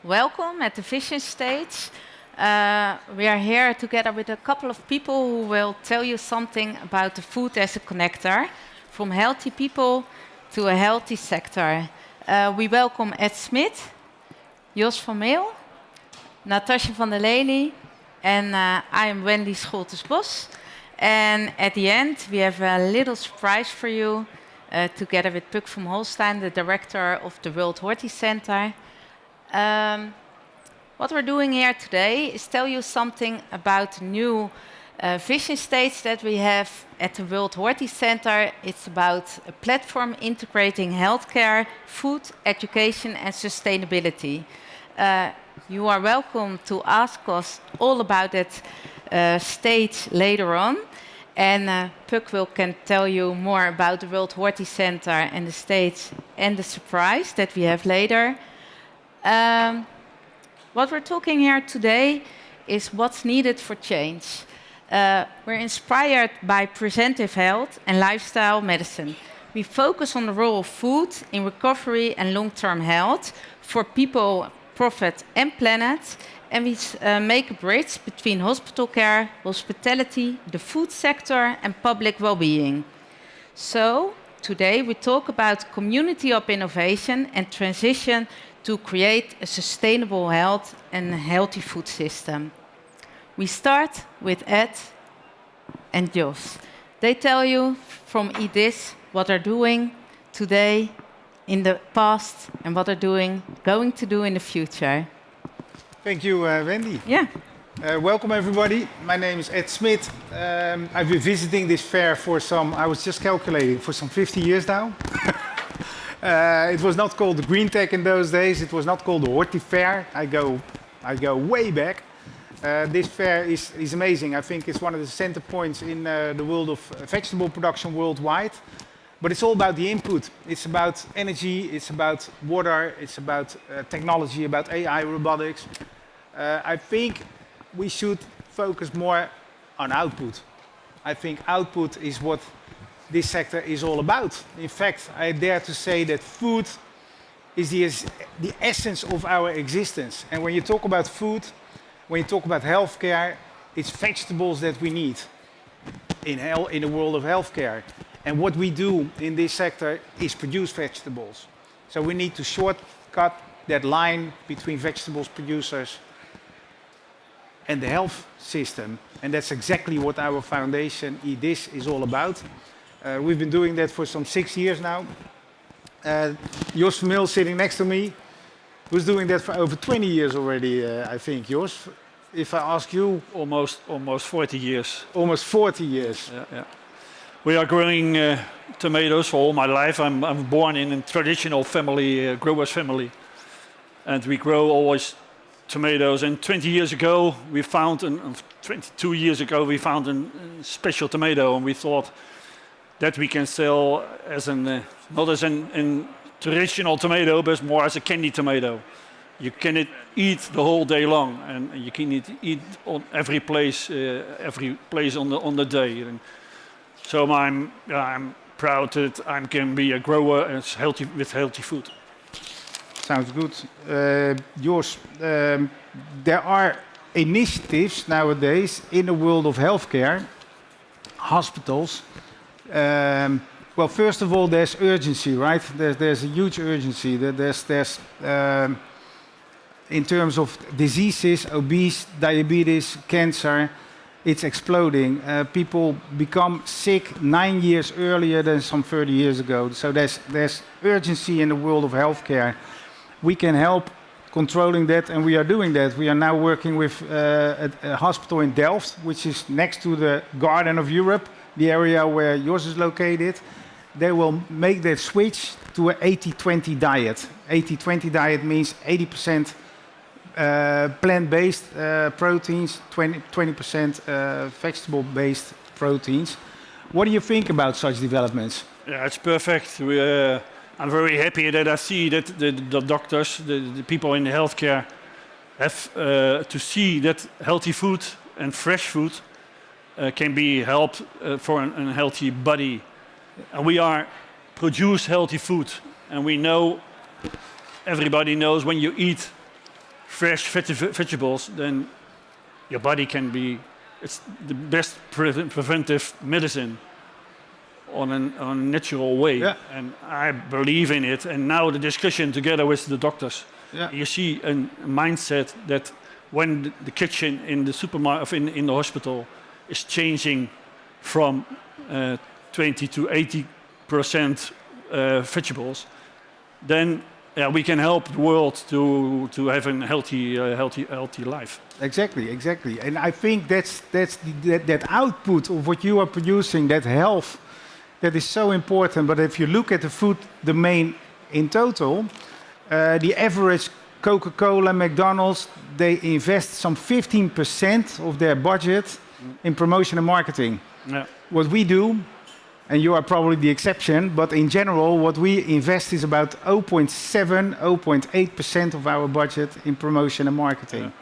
Welcome at the vision stage. We are here together with a couple of people who will tell you something about the food as a connector, from healthy people to a healthy sector. We welcome Ed Smit, Jos van Meel, Natasja van der Lely, and I am Wendy Scholtes-Bos. And at the end, we have a little surprise for you, together with Puk van Holstein, the director of the World Horti Center. What we're doing here today is tell you something about the new vision stage that we have at the World Horti Center. It's about a platform integrating healthcare, food, education, and sustainability. You are welcome to ask us all about that stage later on. And Puk can tell you more about the World Horti Center and the stage and the surprise that we have later. What we're talking here today is what's needed for change. We're inspired by preventive health and lifestyle medicine. We focus on the role of food in recovery and long-term health for people, profit and planet. And we make a bridge between hospital care, hospitality, the food sector and public well-being. So today we talk about community of innovation and transition to create a sustainable health and a healthy food system. We start with Ed and Jos. They tell you from EatThis what they're doing today, in the past, and what they're going to do in the future. Thank you, Wendy. Yeah. Welcome, everybody. My name is Ed Smit. I've been visiting this fair I was just calculating, for some 50 years now. It was not called the Green Tech in those days. It was not called the Horti Fair. I go way back. This fair is amazing. I think it's one of the center points in the world of vegetable production worldwide. But it's all about the input. It's about energy, it's about water, it's about technology, about AI, robotics. I think we should focus more on output. I think output is what this sector is all about. In fact, I dare to say that food is the essence of our existence. And when you talk about food, when you talk about healthcare, it's vegetables that we need in the world of healthcare. And what we do in this sector is produce vegetables. So we need to shortcut that line between vegetables producers and the health system. And that's exactly what our foundation, EatThis, is all about. We've been doing that for some 6 years now. Jos van Meel sitting next to me, who's doing that for over 20 years already, I think. Jos, if I ask you... Almost 40 years. Almost 40 years. Yeah. We are growing tomatoes for all my life. I'm born in a traditional family, growers family. And we grow always tomatoes. And 20 years ago, 22 years ago, we found a special tomato. And we thought that we can sell as not as a traditional tomato, but more as a candy tomato. You can eat the whole day long, and you can eat on every place on the day. And so I'm proud that I can be a grower with healthy food. Sounds good. Jos, there are initiatives nowadays in the world of healthcare, hospitals. Well, first of all, there's urgency, right? There's a huge urgency. There's in terms of diseases, obese, diabetes, cancer, it's exploding. People become sick 9 years earlier than some 30 years ago. So there's urgency in the world of healthcare. We can help controlling that, and we are doing that. We are now working with a hospital in Delft, which is next to the Garden of Europe, the area where Jos is located. They will make that switch to an 80-20 diet. 80-20 diet means 80% plant-based proteins, 20% vegetable-based proteins. What do you think about such developments? Yeah, it's perfect. I'm very happy that I see that the doctors, the people in the healthcare, have to see that healthy food and fresh food can be helped for a healthy body. And we produce healthy food, and we know, everybody knows when you eat fresh vegetables, then your body can be, it's the best preventive medicine on a natural way. Yeah. And I believe in it. And now the discussion together with the doctors, you see a mindset that when the kitchen in the supermarket, in the hospital, is changing from 20 to 80% vegetables, then we can help the world to have a healthy life. Exactly. And I think that output of what you are producing, that health, that is so important. But if you look at the food domain in total, the average Coca-Cola, McDonald's, they invest some 15% of their budget in promotion and marketing. Yeah. What we do, and you are probably the exception, but in general, what we invest is about 0.7, 0.8% of our budget in promotion and marketing.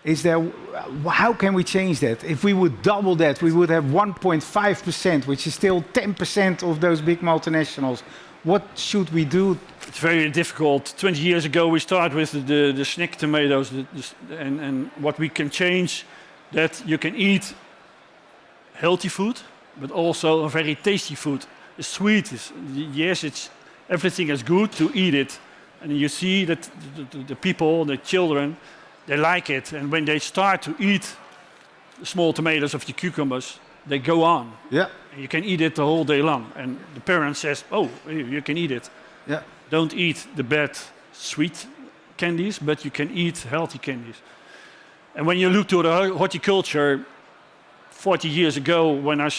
Is there? How can we change that? If we would double that, we would have 1.5%, which is still 10% of those big multinationals. What should we do? It's very difficult. 20 years ago, we started with the snack tomatoes, and what we can change, that you can eat healthy food, but also a very tasty food. It's sweet. Everything is good to eat it, and you see that the people, the children, they like it, and when they start to eat the small tomatoes of the cucumbers, they go on. Yeah. You can eat it the whole day long, and the parent says, "Oh, you can eat it." Yeah. Don't eat the bad sweet candies, but you can eat healthy candies. And when you look to the horticulture, 40 years ago, when I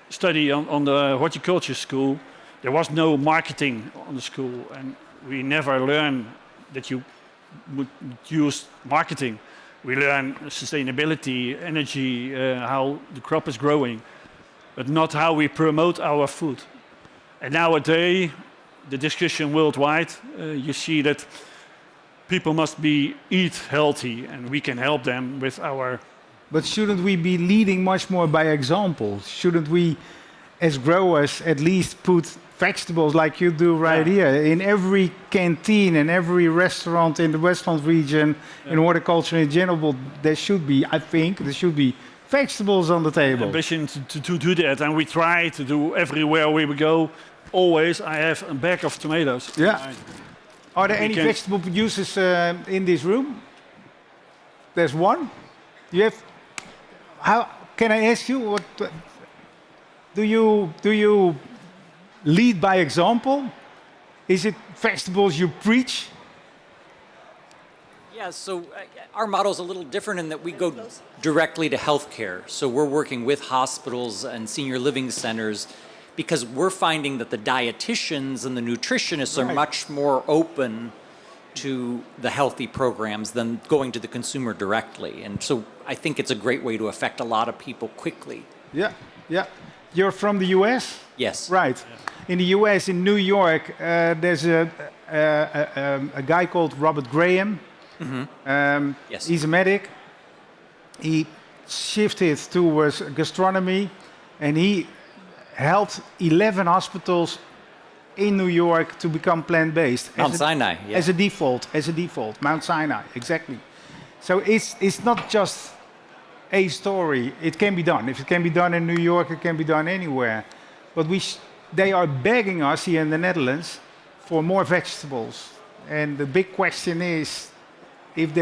studied on the horticulture school, there was no marketing on the school, and we never learned that you would use marketing. We learn sustainability, energy, how the crop is growing, but not how we promote our food. And nowadays, the discussion worldwide, you see that people must eat healthy, and we can help them with our. But shouldn't we be leading much more by example? Shouldn't we, as growers, at least put vegetables like you do right here in every canteen and every restaurant in the Westland region, in horticulture in general? There should be vegetables on the table. Ambition to do that, and we try to do everywhere we go. Always, I have a bag of tomatoes. Yeah. Are there any vegetable producers in this room? There's one. You have. How can I ask you? What do you lead by example? Is it vegetables you preach? Yeah, so our model is a little different in that we go directly to healthcare. So we're working with hospitals and senior living centers because we're finding that the dietitians and the nutritionists are much more open to the healthy programs than going to the consumer directly. And so I think it's a great way to affect a lot of people quickly. Yeah. You're from the US? Yes. Right. Yeah. In the US, in New York, there's a guy called Robert Graham. Mm-hmm. Yes. He's a medic. He shifted towards gastronomy, and he helped 11 hospitals in New York to become plant-based. Mount Sinai, yeah. As a default, Mount Sinai, exactly. So it's not just a story. It can be done. If it can be done in New York, it can be done anywhere. But they are begging us here in the Netherlands for more vegetables. And the big question is, if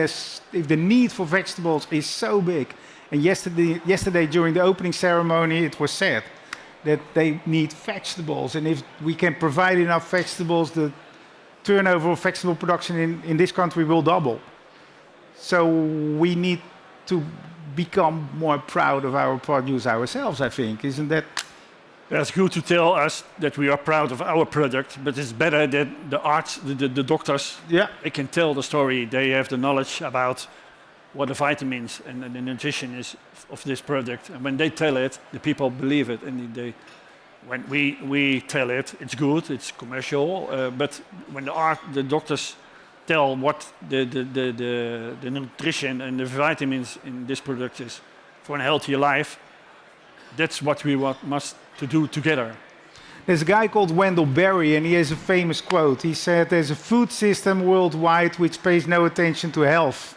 the need for vegetables is so big, and yesterday during the opening ceremony, it was said that they need vegetables, and if we can provide enough vegetables, the turnover of vegetable production in this country will double. So we need to become more proud of our produce ourselves, I think. Isn't that? That's good to tell us that we are proud of our product, but it's better that the doctors, they can tell the story. They have the knowledge about what the vitamins and the nutrition is of this product. And when they tell it, the people believe it. And when we tell it, it's good, it's commercial. But when the doctors tell what the nutrition and the vitamins in this product is for a healthier life, that's what we must to do together. There's a guy called Wendell Berry, and he has a famous quote. He said, there's a food system worldwide which pays no attention to health.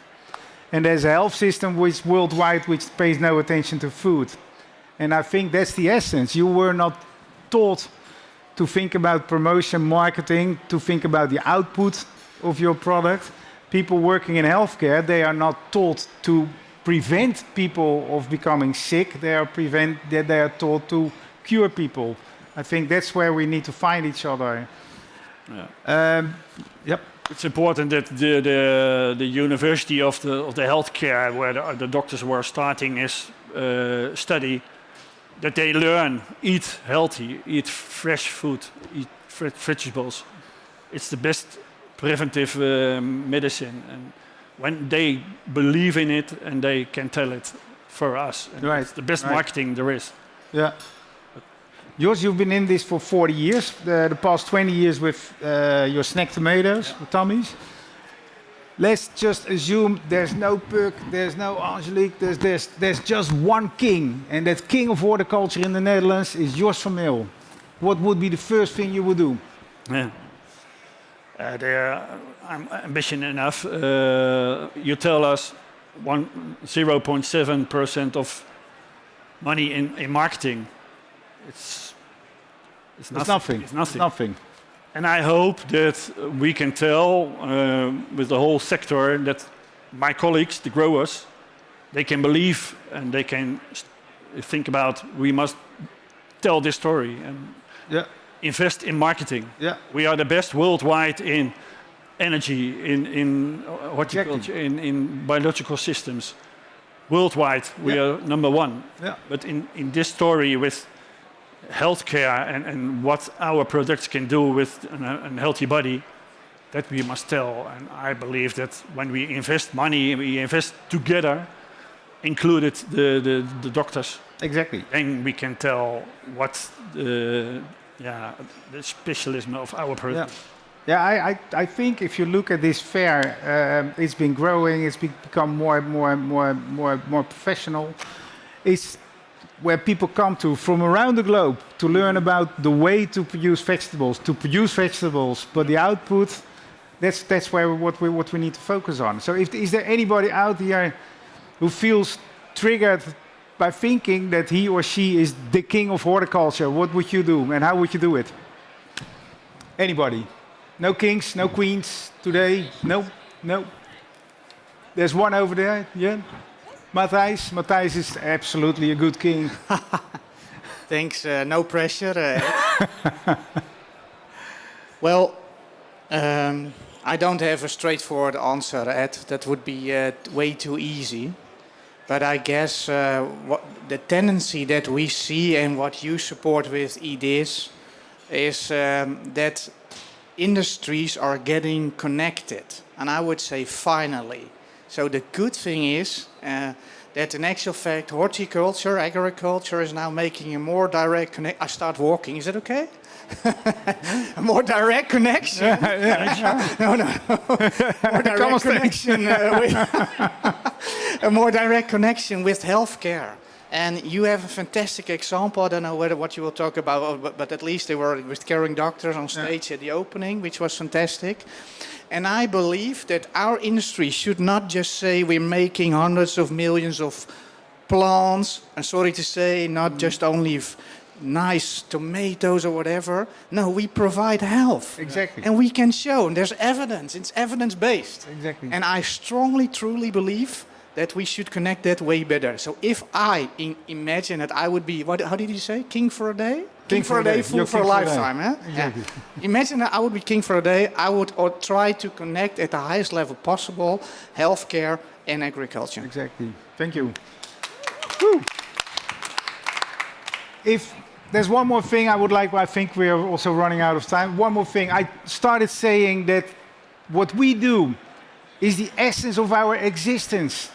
And there's a health system which worldwide which pays no attention to food. And I think that's the essence. You were not taught to think about promotion, marketing, to think about the output of your product. People working in healthcare, they are not taught to prevent people of becoming sick. They are taught to cure people. I think that's where we need to find each other. Yeah. Yep. It's important that the university of the healthcare, where the doctors were starting his study, that they learn, eat healthy, eat fresh food, eat vegetables. It's the best preventive medicine. And when they believe in it and they can tell it for us, Right. it's the best Right. marketing there is. Yeah. Jos, you've been in this for 40 years, the past 20 years with your snack tomatoes, with Tommy's. Let's just assume there's no Puk, there's no Angelique, there's just one king. And that king of horticulture in the Netherlands is Jos van Meel. What would be the first thing you would do? Yeah. I'm ambitious enough. You tell us 0.7% of money in marketing. It's nothing. It's nothing. And I hope that we can tell with the whole sector that my colleagues, the growers, they can believe and they can think about we must tell this story and invest in marketing. Yeah. We are the best worldwide in energy, in horticulture, in biological systems. Worldwide, we are number one. Yeah. But in this story with healthcare and what our products can do with a healthy body, that we must tell. And I believe that when we invest money, we invest together, included the doctors. Exactly. And we can tell what the specialism of our product. Yeah, I think if you look at this fair, it's been growing. It's become more professional. It's where people come to from around the globe to learn about the way to produce vegetables, but the output, that's where what we need to focus on. So is there anybody out here who feels triggered by thinking that he or she is the king of horticulture? What would you do and how would you do it? Anybody? No kings, no queens today? No? There's one over there, yeah? Matthijs? Matthijs is absolutely a good king. Thanks, no pressure. Ed. Well, I don't have a straightforward answer, Ed. That would be way too easy. But I guess what the tendency that we see and what you support with EatThis is that industries are getting connected. And I would say finally. So the good thing is that in actual fact, horticulture, agriculture is now making a more direct connection. I start walking, is it okay? A more direct connection. No. More direct connection a more direct connection with healthcare. And you have a fantastic example. I don't know what you will talk about, but at least they were with caring doctors on stage at the opening, which was fantastic. And I believe that our industry should not just say we're making hundreds of millions of plants, and sorry to say, not just only nice tomatoes or whatever. No, we provide health. Exactly. And we can show, and there's evidence, it's evidence-based. Exactly. And I strongly, truly believe that we should connect that way better. So if I imagine that I would be, how did you say, king for a day? King for a day, fool for a lifetime. Eh? Exactly. Yeah. Imagine that I would be king for a day. I would try to connect at the highest level possible healthcare and agriculture. Exactly. Thank you. Woo. If there's one more thing I would like, I think we are also running out of time. One more thing. I started saying that what we do is the essence of our existence.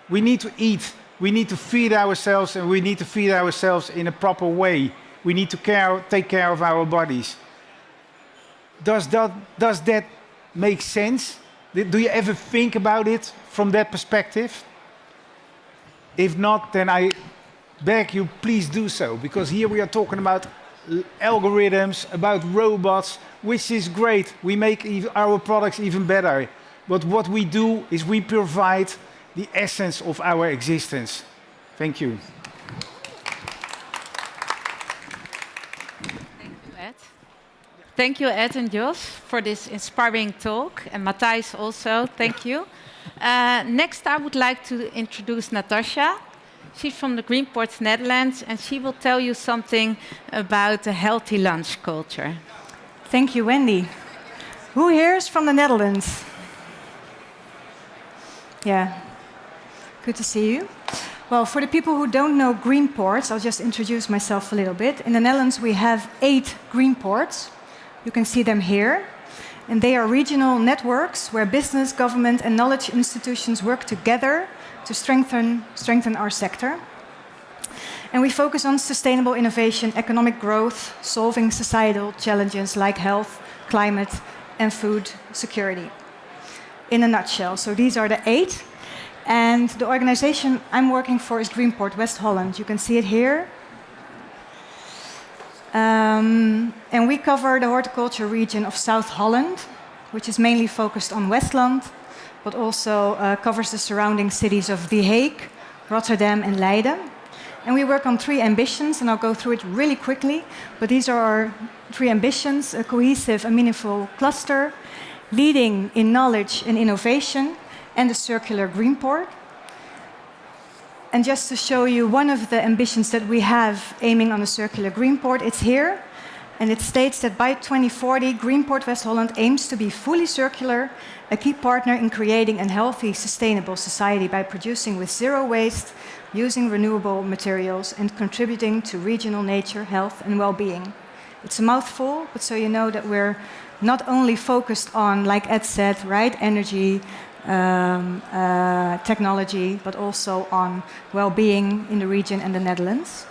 We need to eat. We need to feed ourselves, and we need to feed ourselves in a proper way. We need to take care of our bodies. Does that make sense? Do you ever think about it from that perspective? If not, then I beg you, please do so, because here we are talking about algorithms, about robots, which is great. We make our products even better. But what we do is we provide the essence of our existence. Thank you. Thank you, Ed and Jos, for this inspiring talk, and Matthijs also, thank you. Next, I would like to introduce Natasha. She's from the Greenport, Netherlands, and she will tell you something about the healthy lunch culture. Thank you, Wendy. Who here is from the Netherlands? Yeah, good to see you. Well, for the people who don't know Greenports, I'll just introduce myself a little bit. In the Netherlands, we have 8 Greenports. You can see them here. And they are regional networks where business, government, and knowledge institutions work together to strengthen our sector. And we focus on sustainable innovation, economic growth, solving societal challenges like health, climate, and food security. In a nutshell, so these are the 8. And the organization I'm working for is Greenport West Holland. You can see it here. And we cover the horticulture region of South Holland, which is mainly focused on Westland, but also covers the surrounding cities of The Hague, Rotterdam, and Leiden. And we work on 3 ambitions, and I'll go through it really quickly. But these are our 3 ambitions: a cohesive and meaningful cluster, leading in knowledge and innovation, and a circular Greenport. And just to show you one of the ambitions that we have aiming on a circular Greenport, it's here. And it states that by 2040, Greenport West Holland aims to be fully circular, a key partner in creating a healthy, sustainable society by producing with 0 waste, using renewable materials, and contributing to regional nature, health, and well-being. It's a mouthful, but so you know that we're not only focused on, like Ed said, right, energy, technology, but also on well-being in the region and the Netherlands.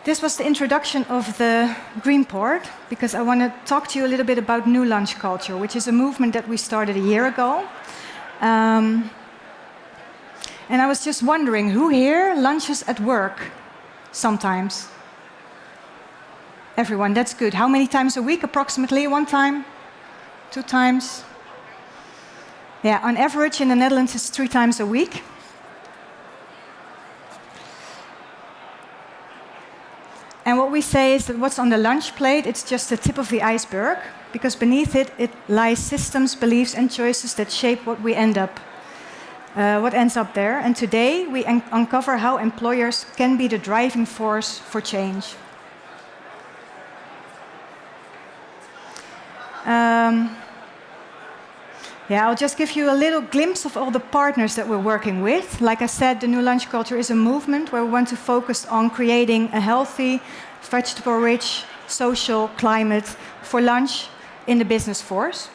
This was the introduction of the Greenport, because I want to talk to you a little bit about new lunch culture, which is a movement that we started a year ago. And I was just wondering, who here lunches at work sometimes? Everyone, that's good. How many times a week approximately? 1 time? 2 times? Yeah, on average in the Netherlands it's 3 times a week. And what we say is that what's on the lunch plate, it's just the tip of the iceberg, because beneath it, it lies systems, beliefs, and choices that shape what ends up there. And today we uncover how employers can be the driving force for change. I'll just give you a little glimpse of all the partners that we're working with. Like I said, the New Lunch Culture is a movement where we want to focus on creating a healthy, vegetable-rich, social climate for lunch in the business force.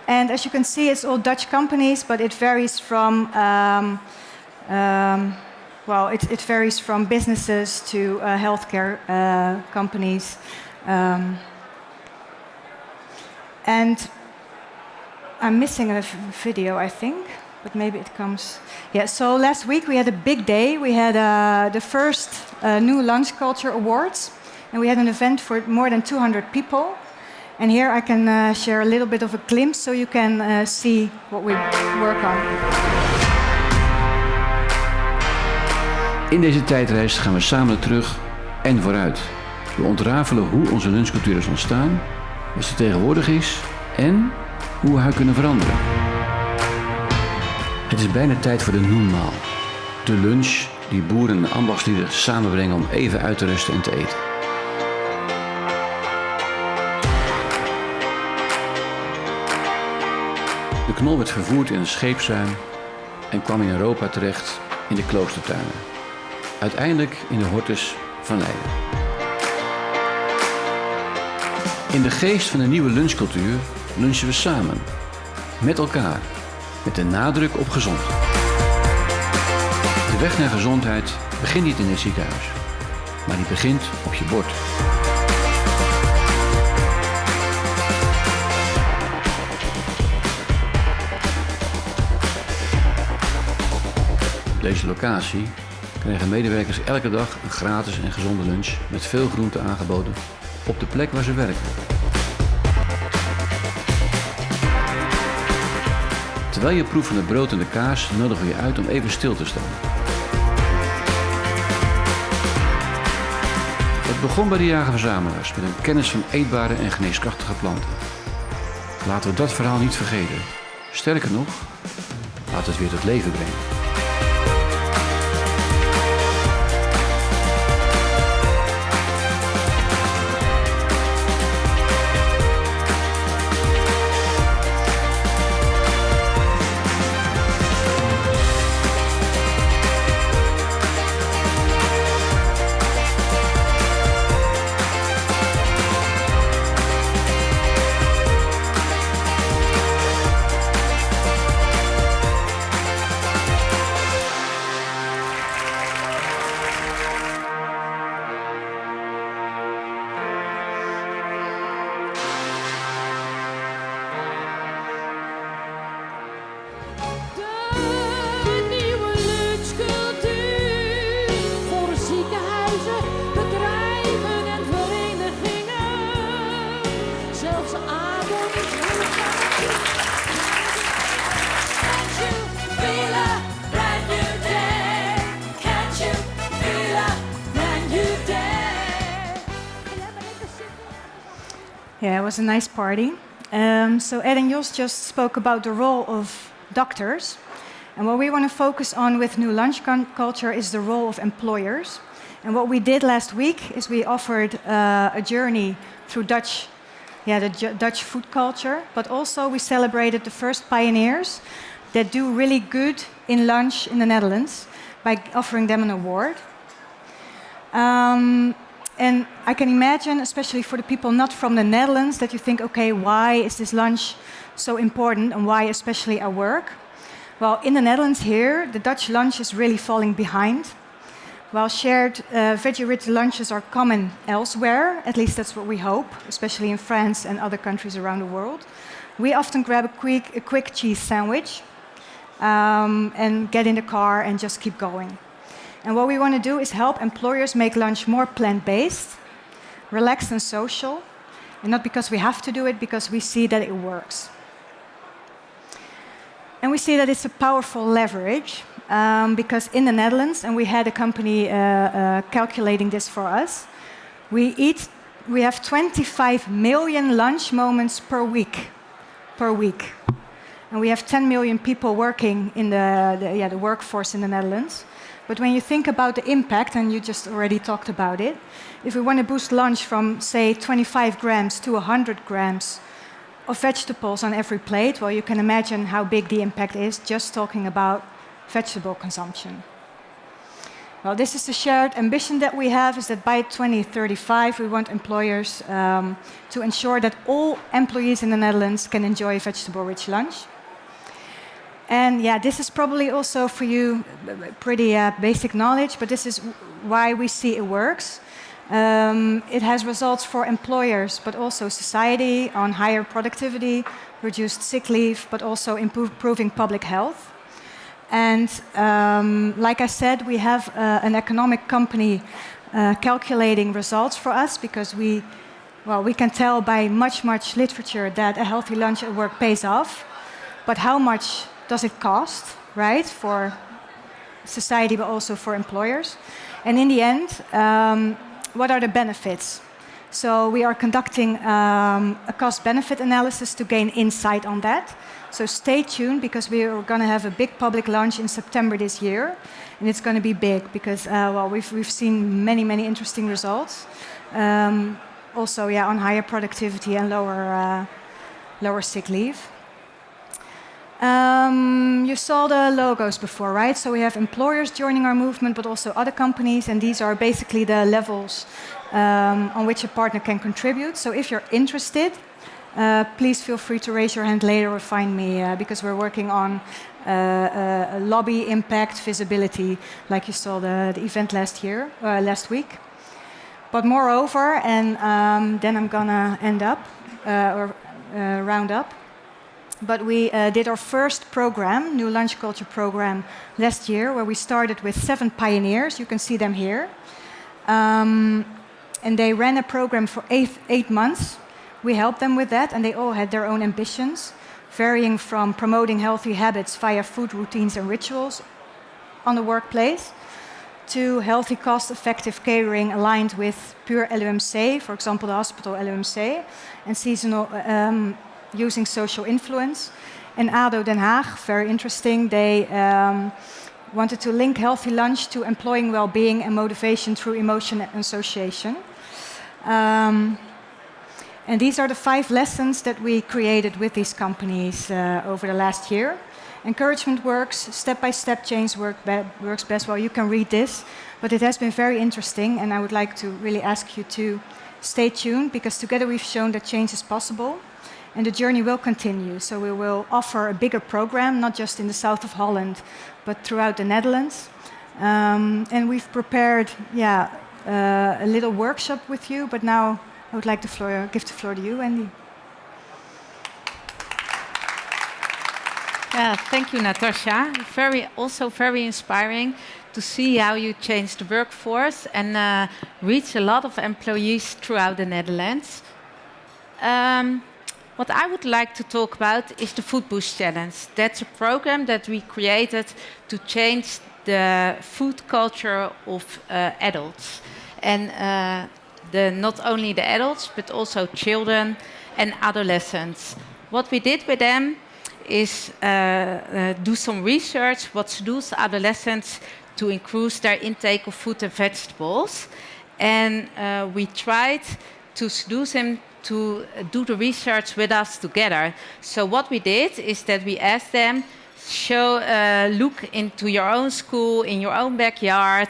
And as you can see, it's all Dutch companies, but it varies from it varies from businesses to healthcare companies. And I'm missing a video, I think, but maybe it comes. Yeah, so last week we had a big day. We had the first New Lunch Culture Awards, and we had an event for more than 200 people. And here I can share a little bit of a glimpse so you can see what we work on. In deze tijdreis gaan we samen terug en vooruit. We ontrafelen hoe onze lunchcultuur is ontstaan, wat ze tegenwoordig is en hoe we haar kunnen veranderen. Het is bijna tijd voor de noenmaal. De lunch die boeren en ambachtslieden samenbrengen om even uit te rusten en te eten. De knol werd vervoerd in een scheepsruim en kwam in Europa terecht in de kloostertuinen. Uiteindelijk in de hortus van Leiden. In de geest van de nieuwe lunchcultuur lunchen we samen, met elkaar, met de nadruk op gezond. De weg naar gezondheid begint niet in het ziekenhuis, maar die begint op je bord. Op deze locatie krijgen medewerkers elke dag een gratis en gezonde lunch met veel groente aangeboden op de plek waar ze werken. Terwijl je proeft van het brood en de kaas, nodigen we je uit om even stil te staan. Het begon bij de jager-verzamelaars met een kennis van eetbare en geneeskrachtige planten. Laten we dat verhaal niet vergeten. Sterker nog, laten we het weer tot leven brengen. Yeah, it was a nice party. So Ed and Jos just spoke about the role of doctors. And what we want to focus on with New Lunch Culture is the role of employers. And what we did last week is we offered a journey through Dutch food culture, but also we celebrated the first pioneers that do really good in lunch in the Netherlands by offering them an award. And I can imagine, especially for the people not from the Netherlands, that you think, okay, why is this lunch so important and why especially at work? Well, in the Netherlands here, the Dutch lunch is really falling behind. While shared veggie-rich lunches are common elsewhere, at least that's what we hope, especially in France and other countries around the world, we often grab a quick cheese sandwich and get in the car and just keep going. And what we want to do is help employers make lunch more plant-based, relaxed and social, and not because we have to do it, because we see that it works. And we see that it's a powerful leverage, because in the Netherlands, and we had a company calculating this for us, we have 25 million lunch moments per week. And we have 10 million people working in the workforce in the Netherlands. But when you think about the impact, and you just already talked about it, if we want to boost lunch from, say, 25 grams to 100 grams of vegetables on every plate, well, you can imagine how big the impact is just talking about vegetable consumption. Well, this is the shared ambition that we have, is that by 2035 we want employers to ensure that all employees in the Netherlands can enjoy a vegetable-rich lunch. And yeah, this is probably also for you pretty basic knowledge, but this is why we see it works. It has results for employers, but also society on higher productivity, reduced sick leave, but also improving public health. And like I said, we have an economic company calculating results for us, because we can tell by much literature that a healthy lunch at work pays off. But how much does it cost, right, for society, but also for employers? And in the end, what are the benefits? So we are conducting a cost-benefit analysis to gain insight on that. So stay tuned, because we are going to have a big public launch in September this year, and it's going to be big because we've seen many interesting results. Also, on higher productivity and lower sick leave. You saw the logos before, right? So we have employers joining our movement, but also other companies, and these are basically the levels on which a partner can contribute. So if you're interested, please feel free to raise your hand later or find me, because we're working on lobby impact visibility, like you saw the event last week. But moreover, and then I'm gonna round up. But we did our first program, new lunch culture program, last year, where we started with 7 pioneers. You can see them here. And they ran a program for 8 months. We helped them with that, and they all had their own ambitions, varying from promoting healthy habits via food routines and rituals on the workplace, to healthy, cost-effective catering aligned with pure LUMC, for example, the hospital LUMC, and seasonal using social influence. And ADO Den Haag, very interesting, they wanted to link healthy lunch to employing well-being and motivation through emotion and association. And these are the 5 lessons that we created with these companies over the last year. Encouragement works, step-by-step change works best. Well, you can read this, but it has been very interesting, and I would like to really ask you to stay tuned, because together we've shown that change is possible, and the journey will continue. So we will offer a bigger program, not just in the south of Holland, but throughout the Netherlands. And we've prepared, a little workshop with you, but now I would like to give the floor to you, Andy. Yeah, thank you, Natasha. Also very inspiring to see how you change the workforce and reach a lot of employees throughout the Netherlands. What I would like to talk about is the Food Boost Challenge. That's a program that we created to change the food culture of adults. And not only the adults, but also children and adolescents. What we did with them is do some research what seduces adolescents to increase their intake of fruit and vegetables. And we tried to seduce them to do the research with us together. So what we did is that we asked them, look into your own school, in your own backyard,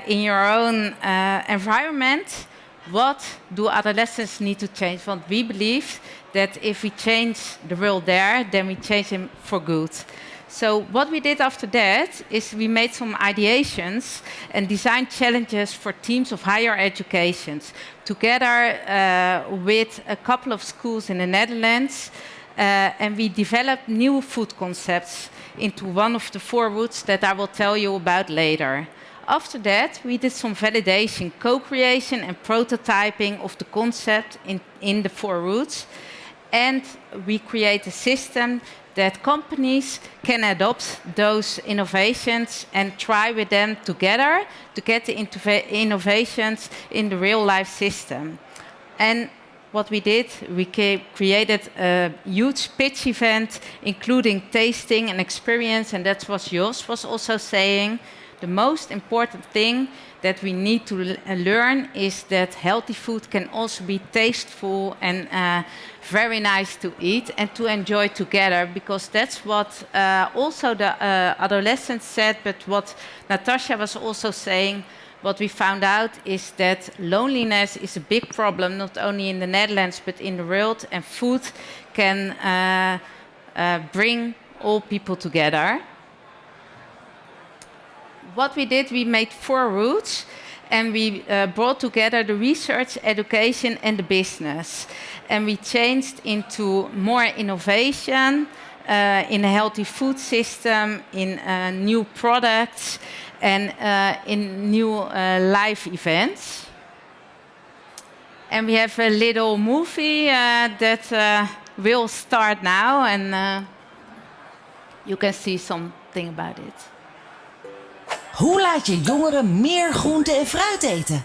in your own environment. What do adolescents need to change? Want we believe that if we change the world there, then we change them for good. So what we did after that is we made some ideations and designed challenges for teams of higher educations, together with a couple of schools in the Netherlands. And we developed new food concepts into one of the 4 routes that I will tell you about later. After that, we did some validation, co-creation and prototyping of the concept in the 4 routes. And we create a system that companies can adopt those innovations and try with them together to get the innovations in the real-life system. And what we did, we created a huge pitch event, including tasting and experience, and that's what Jos was also saying. The most important thing that we need to learn is that healthy food can also be tasteful and very nice to eat and to enjoy together, because that's what also the adolescents said, but what Natasha was also saying. What we found out is that loneliness is a big problem, not only in the Netherlands, but in the world, and food can bring all people together. What we did, we made 4 routes, and we brought together the research, education, and the business. And we changed into more innovation in a healthy food system, in new products, and in new live events. And we have a little movie that will start now, and you can see something about it. Hoe laat je jongeren meer groente en fruit eten?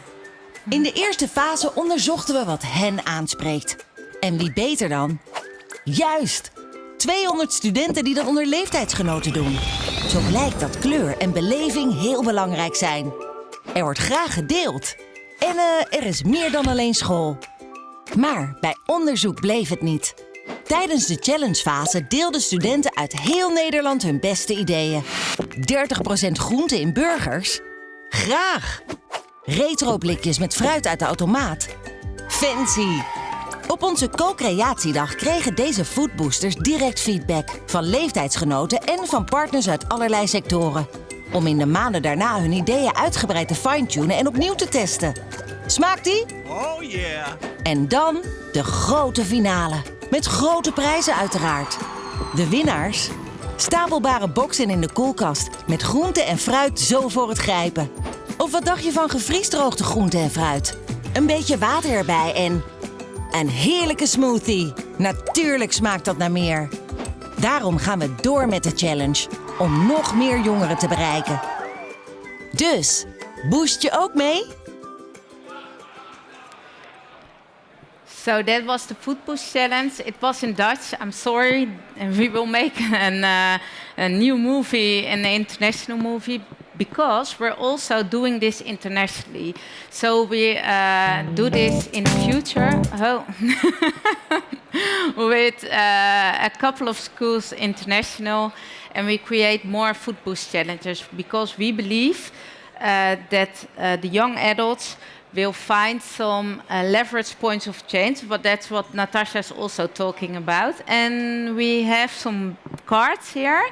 In de eerste fase onderzochten we wat hen aanspreekt. En wie beter dan? Juist! 200 studenten die dat onder leeftijdsgenoten doen. Zo blijkt dat kleur en beleving heel belangrijk zijn. Er wordt graag gedeeld. En er is meer dan alleen school. Maar bij onderzoek bleef het niet. Tijdens de challengefase deelden studenten uit heel Nederland hun beste ideeën. 30% groente in burgers? Graag! Retro-blikjes met fruit uit de automaat? Fancy! Op onze co-creatiedag kregen deze foodboosters direct feedback van leeftijdsgenoten en van partners uit allerlei sectoren. Om in de maanden daarna hun ideeën uitgebreid te fine-tunen en opnieuw te testen. Smaakt die? Oh yeah! En dan de grote finale. Met grote prijzen uiteraard. De winnaars? Stapelbare boxen in de koelkast met groente en fruit zo voor het grijpen. Of wat dacht je van gevriesdroogde groente en fruit? Een beetje water erbij en een heerlijke smoothie. Natuurlijk smaakt dat naar meer. Daarom gaan we door met de challenge om nog meer jongeren te bereiken. Dus, boost je ook mee? So that was the Food Boost Challenge. It was in Dutch, I'm sorry. And we will make a new movie, an international movie, because we're also doing this internationally. So we do this in the future with a couple of schools international, and we create more Food Boost Challenges because we believe that the young adults will find some leverage points of change, but that's what Natasha is also talking about. And we have some cards here.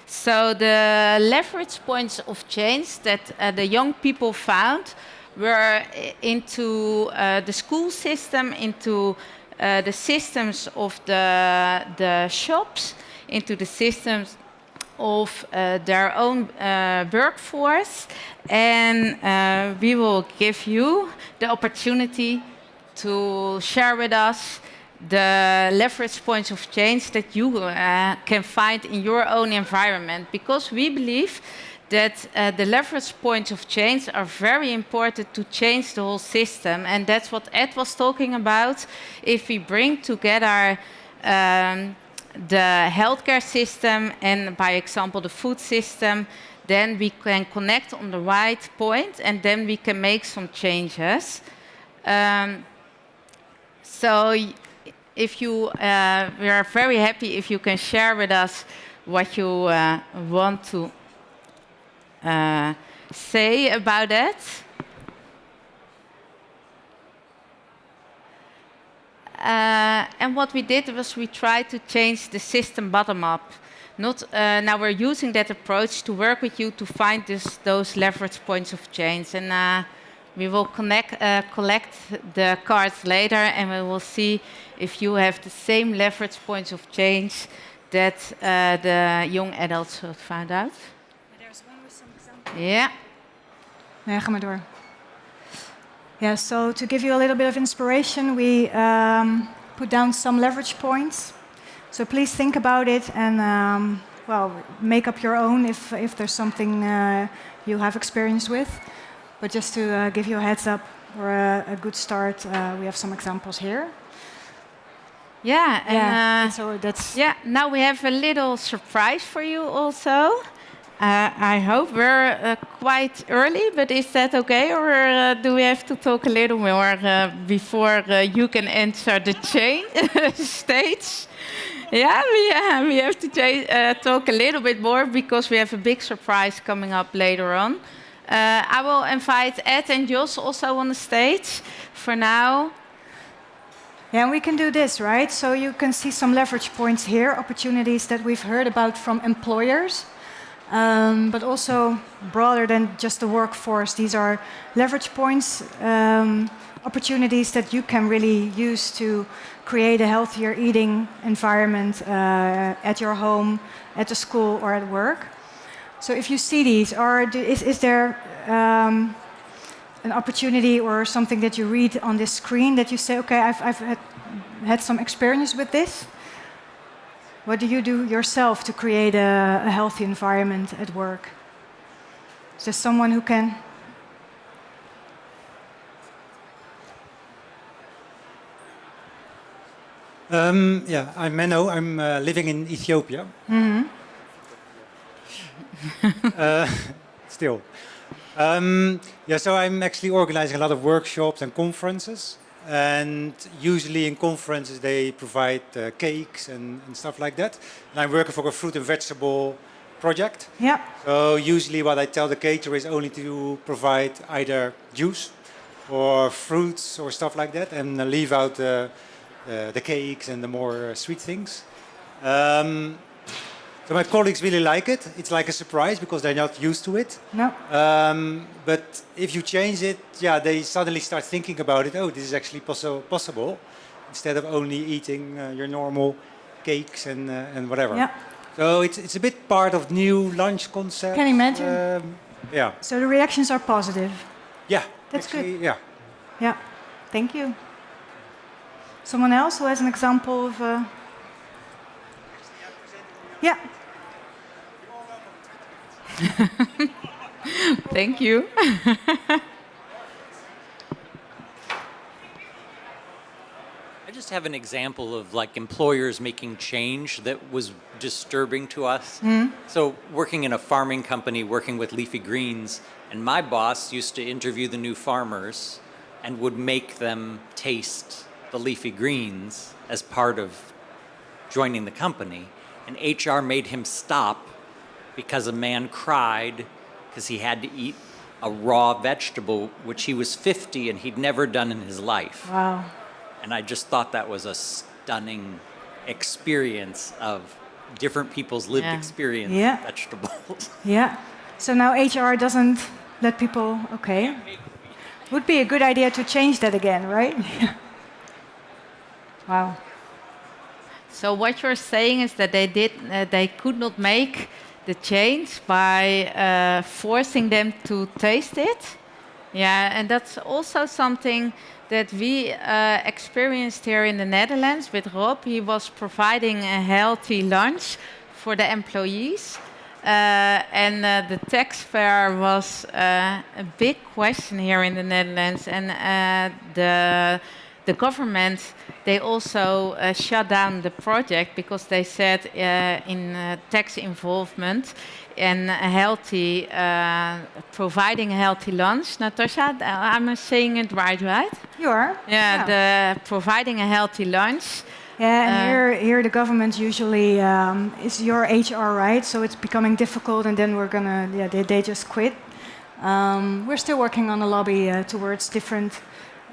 So the leverage points of change that the young people found were into the school system, into the systems of the shops, into the systems of their own workforce, and we will give you the opportunity to share with us the leverage points of change that you can find in your own environment, because we believe that the leverage points of change are very important to change the whole system, and that's what Ed was talking about. If we bring together the healthcare system and, by example, the food system, then we can connect on the right point and then we can make some changes. So if you, we are very happy if you can share with us what you want to say about that. And what we did was we tried to change the system bottom up. Not, now we're using that approach to work with you to find those leverage points of change. And we will collect the cards later and we will see if you have the same leverage points of change that the young adults have found out. There's one with some examples. Yeah. Ja, ga maar door. Yeah, so to give you a little bit of inspiration, we put down some leverage points. So please think about it and, well, make up your own if there's something you have experience with. But just to give you a heads up or a good start, we have some examples here. Yeah, and so that's... Yeah, now we have a little surprise for you also. I hope we're quite early, but is that okay? Or do we have to talk a little more before you can enter the stage? Yeah, we have to talk a little bit more because we have a big surprise coming up later on. I will invite Ed and Jos also on the stage for now. Yeah, and we can do this, right? So you can see some leverage points here, opportunities that we've heard about from employers. But also broader than just the workforce. These are leverage points, opportunities that you can really use to create a healthier eating environment at your home, at the school, or at work. So if you see these, is there an opportunity or something that you read on this screen that you say, okay, I've had some experience with this? What do you do yourself to create a healthy environment at work? Is there someone who can? Yeah, I'm Menno. I'm living in Ethiopia. Mm-hmm. Still. Yeah, so I'm actually organizing a lot of workshops and conferences. And usually in conferences they provide cakes and stuff like that. And I'm working for a fruit and vegetable project. Yeah. So usually what I tell the caterer is only to provide either juice or fruits or stuff like that, and leave out the cakes and the more sweet things. So my colleagues really like it. It's like a surprise because they're not used to it. No. But if you change it, yeah, they suddenly start thinking about it. Oh, this is actually possible. Instead of only eating your normal cakes and whatever. Yeah. So it's a bit part of new lunch concept. Can you imagine? Yeah. So the reactions are positive. Yeah. That's actually, good. Yeah. Yeah. Thank you. Someone else who has an example of... Yeah. Thank you. I just have an example of like employers making change that was disturbing to us. So working in a farming company, working with leafy greens, and my boss used to interview the new farmers and would make them taste the leafy greens as part of joining the company. And HR made him stop because a man cried because he had to eat a raw vegetable, which he was 50 and he'd never done in his life. Wow. And I just thought that was a stunning experience of different people's lived experience Yeah. with vegetables. Yeah. So now HR doesn't let people... Okay. Would be a good idea to change that again, right? Wow. So what you're saying is that they could not make the change by forcing them to taste it. Yeah, and that's also something that we experienced here in the Netherlands with Rob. He was providing a healthy lunch for the employees. And the tax fair was a big question here in the Netherlands. And the government, they also shut down the project because they said in tax involvement and a healthy, providing a healthy lunch. Natasha, I'm saying it right? You are. Yeah, the providing a healthy lunch. Yeah, and here the government usually is your HR, right? So it's becoming difficult, and then we're gonna, they just quit. We're still working on a lobby towards different,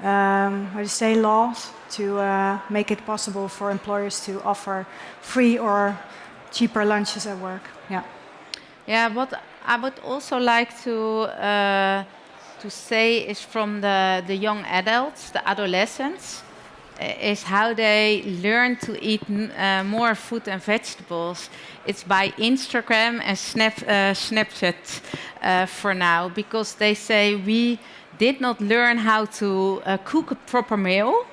laws to make it possible for employers to offer free or cheaper lunches at work. Yeah. Yeah, what I would also like to say is from the young adults, the adolescents, is how they learn to eat more fruit and vegetables. It's by Instagram and Snapchat for now, because they say we did not learn how to cook a proper meal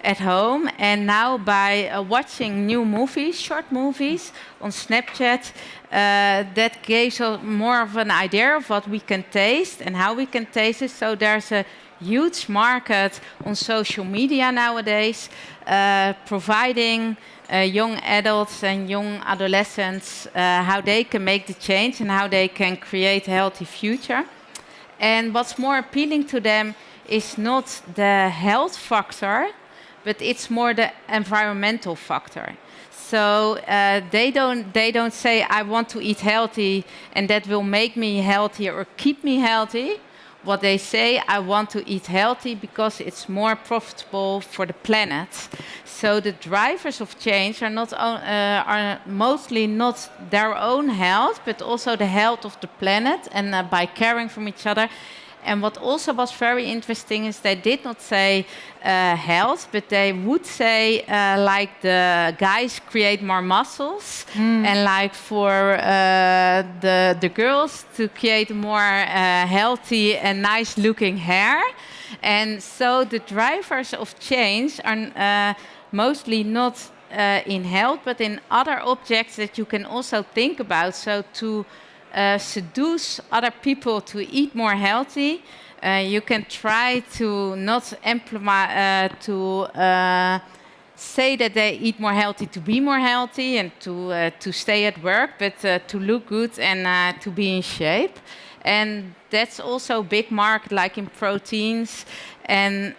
at home, and now by watching new movies, short movies on Snapchat, that gives us more of an idea of what we can taste and how we can taste it. So there's a huge market on social media nowadays, providing young adults and young adolescents how they can make the change and how they can create a healthy future. And what's more appealing to them is not the health factor, but it's more the environmental factor. So they don't say, I want to eat healthy and that will make me healthy or keep me healthy. What they say, I want to eat healthy because it's more profitable for the planet. So the drivers of change are mostly not their own health, but also the health of the planet, and by caring for each other. And what also was very interesting is they did not say health, but they would say like the guys create more muscles, and like for the girls to create more healthy and nice looking hair. And so the drivers of change are mostly not in health, but in other objects that you can also think about. So to seduce other people to eat more healthy, you can try to not implement say that they eat more healthy to be more healthy and to stay at work, but to look good and to be in shape. And that's also a big market, like in proteins. And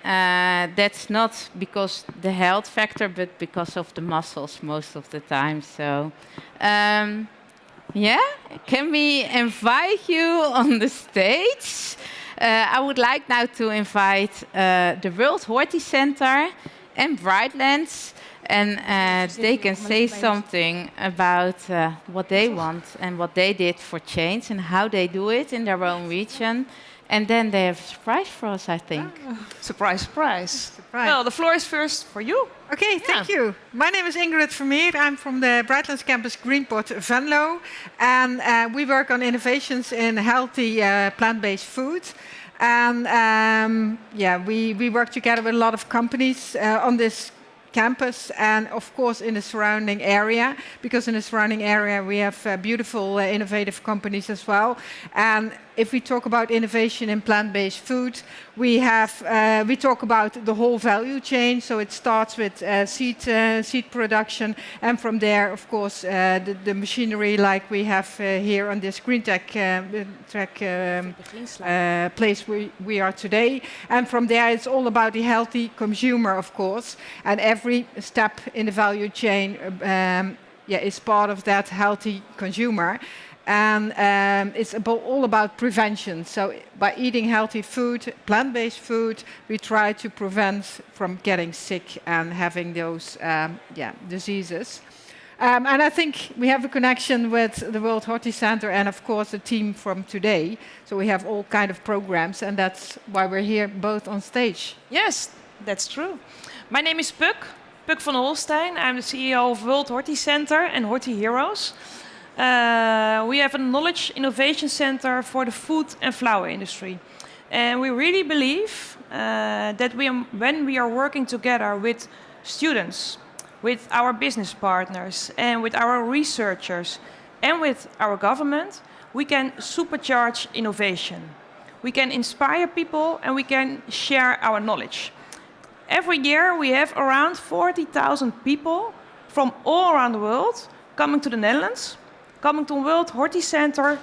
that's not because the health factor, but because of the muscles most of the time. So, yeah, can we invite you on the stage? I would like now to invite the World Horti Center and Brightlands, and they can say something about what they want and what they did for change and how they do it in their own region. And then they have a surprise for us, I think. Surprise, surprise. Surprise. Well, the floor is first for you. Okay, thank you. My name is Ingrid Vermeer. I'm from the Brightlands campus Greenport Venlo. And we work on innovations in healthy plant-based food. And we work together with a lot of companies on this campus and of course in the surrounding area, because in the surrounding area we have beautiful innovative companies as well. And if we talk about innovation in plant-based food, we talk about the whole value chain. So it starts with seed production, and from there, of course, the machinery like we have here on this green tech place we are today. And from there, it's all about the healthy consumer, of course, and every step in the value chain is part of that healthy consumer. And it's all about prevention. So by eating healthy food, plant-based food, we try to prevent from getting sick and having those diseases. And I think we have a connection with the World Horti Center and, of course, the team from today. So we have all kind of programs, and that's why we're here both on stage. Yes, that's true. My name is Puk van Holstein. I'm the CEO of World Horti Center and Horti Heroes. We have a knowledge innovation center for the food and flower industry. And we really believe that when we are working together with students, with our business partners, and with our researchers, and with our government, we can supercharge innovation. We can inspire people, and we can share our knowledge. Every year we have around 40,000 people from all around the world coming to the Netherlands, coming to World Horti Center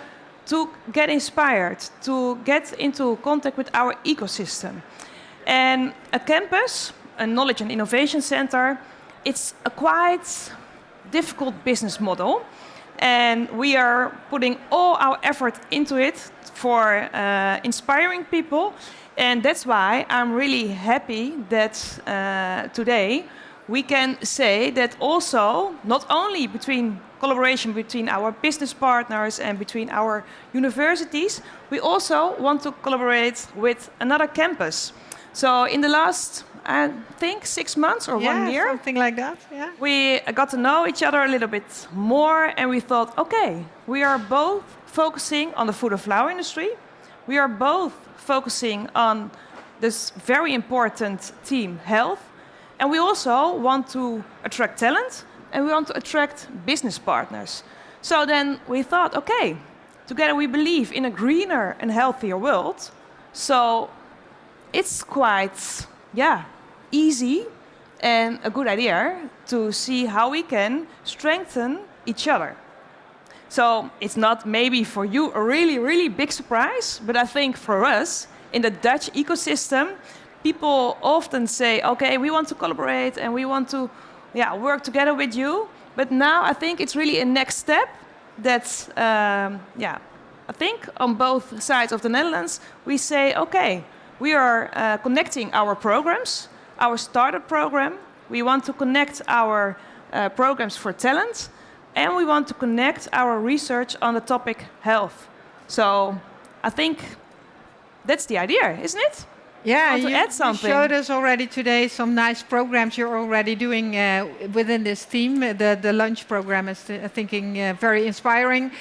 to get inspired, to get into contact with our ecosystem. And a campus, a knowledge and innovation center, it's a quite difficult business model. And we are putting all our effort into it for inspiring people. And that's why I'm really happy that today we can say that also, not only between collaboration between our business partners and between our universities, we also want to collaborate with another campus. So in the last, I think, 6 months or 1 year, something like that. Yeah. We got to know each other a little bit more, and we thought, okay, we are both focusing on the food and flower industry. We are both focusing on this very important team, health, and we also want to attract talent, and we want to attract business partners. So then we thought, okay, together we believe in a greener and healthier world. So it's quite, easy and a good idea to see how we can strengthen each other. So it's not maybe for you a really, really big surprise, but I think for us in the Dutch ecosystem, people often say, okay, we want to collaborate and we want to work together with you. But now I think it's really a next step that, I think on both sides of the Netherlands, we say, okay, we are connecting our programs, our startup program. We want to connect our programs for talent, and we want to connect our research on the topic health. So I think that's the idea, isn't it? Yeah, you add something. You showed us already today some nice programs you're already doing within this team. The lunch program is, very inspiring.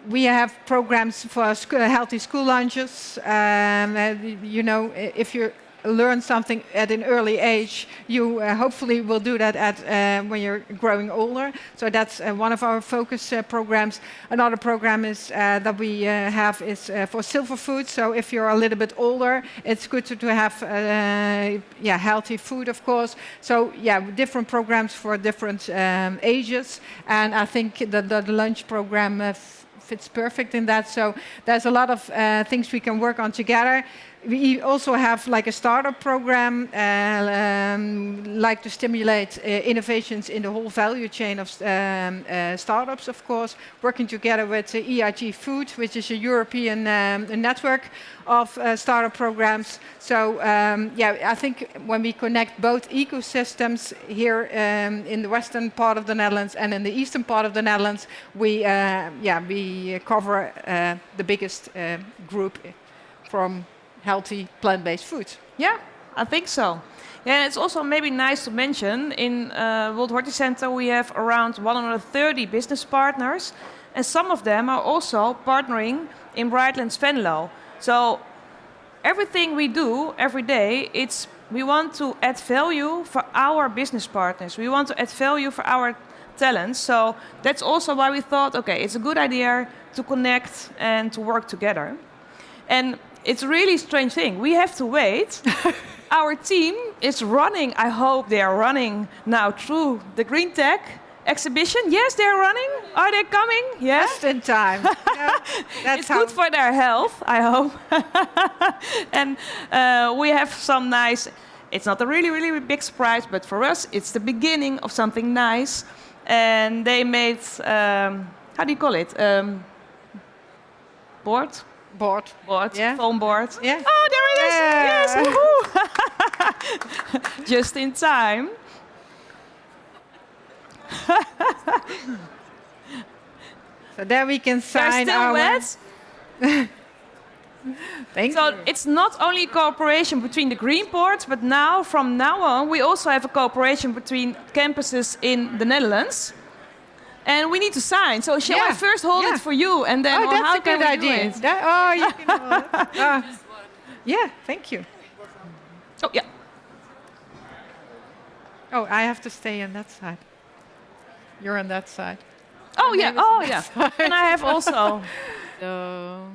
We have programs for healthy school lunches. If you learn something at an early age, you hopefully will do that when you're growing older. So that's one of our focus programs. Another program is that we have is for silver food. So if you're a little bit older, it's good to have healthy food, of course. So different programs for different ages. And I think that the lunch program fits perfect in that. So there's a lot of things we can work on together. We also have like a startup program, like to stimulate innovations in the whole value chain of startups, of course, working together with EIT Food, which is a European network of startup programs. So I think when we connect both ecosystems here in the western part of the Netherlands and in the eastern part of the Netherlands, we we cover the biggest group from healthy plant-based foods. Yeah, I think so. Yeah, and it's also maybe nice to mention in World Horti Center we have around 130 business partners, and some of them are also partnering in Brightlands Venlo. So everything we do every day, we want to add value for our business partners. We want to add value for our talents. So that's also why we thought, okay, it's a good idea to connect and to work together. And it's a really strange thing. We have to wait. Our team is running. I hope they are running now through the Green Tech exhibition. Yes, they're running. Are they coming? Yes. Just in time. It's good for their health, I hope. And we have some nice, it's not a really, really big surprise, but for us, it's the beginning of something nice. And they made, how do you call it? Board? Board, yeah. foam board. Yeah. Oh, there it is. Yeah. Yes, woohoo. Just in time. So there we can sign They're still our... wet. Thank So you. it's not only cooperation between the green boards, but now, from now on, we also have a cooperation between campuses in the Netherlands. And we need to sign. So shall I first hold it for you, and then that's how a can good we do idea. it? You can hold it. Yeah, thank you. Oh, yeah. Oh, I have to stay on that side. You're on that side. Oh, yeah. name is Oh, on yeah. that side. And I have also. So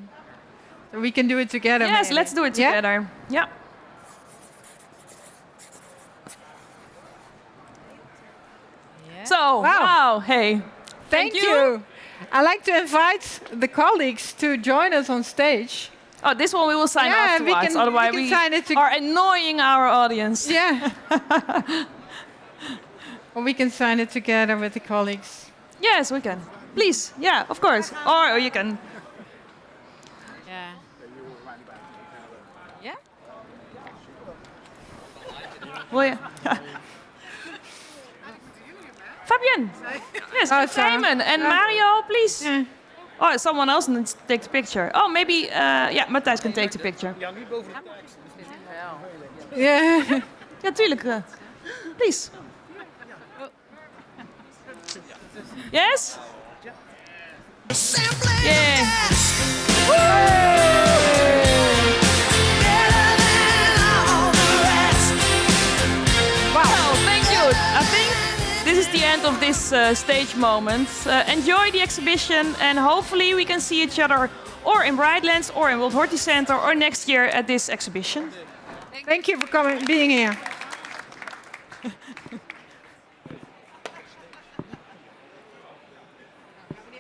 we can do it together. Yes, maybe. let's do it Yeah? together. Yeah. So, wow, hey. Thank you. I'd like to invite the colleagues to join us on stage. Oh, this one we will sign Yeah, we afterwards. can- Otherwise, we can sign it are annoying our audience. Yeah. Or we can sign it together with the colleagues. Yes, we can. Please, yeah, of course. Or you can. Yeah. Yeah? Will you? Fabienne. Yes, Oh, Simon. And Mario, please. Yeah. Oh, someone else needs to take the picture. Oh, maybe, yeah, Matthijs can take the picture. Yeah. Ja, tuurlijk. Please. Yes? Yeah. Wow, thank you. I think this is the end of this stage moment. Enjoy the exhibition, and hopefully we can see each other or in Brightlands or in World Horti Center or next year at this exhibition. Thank you for being here.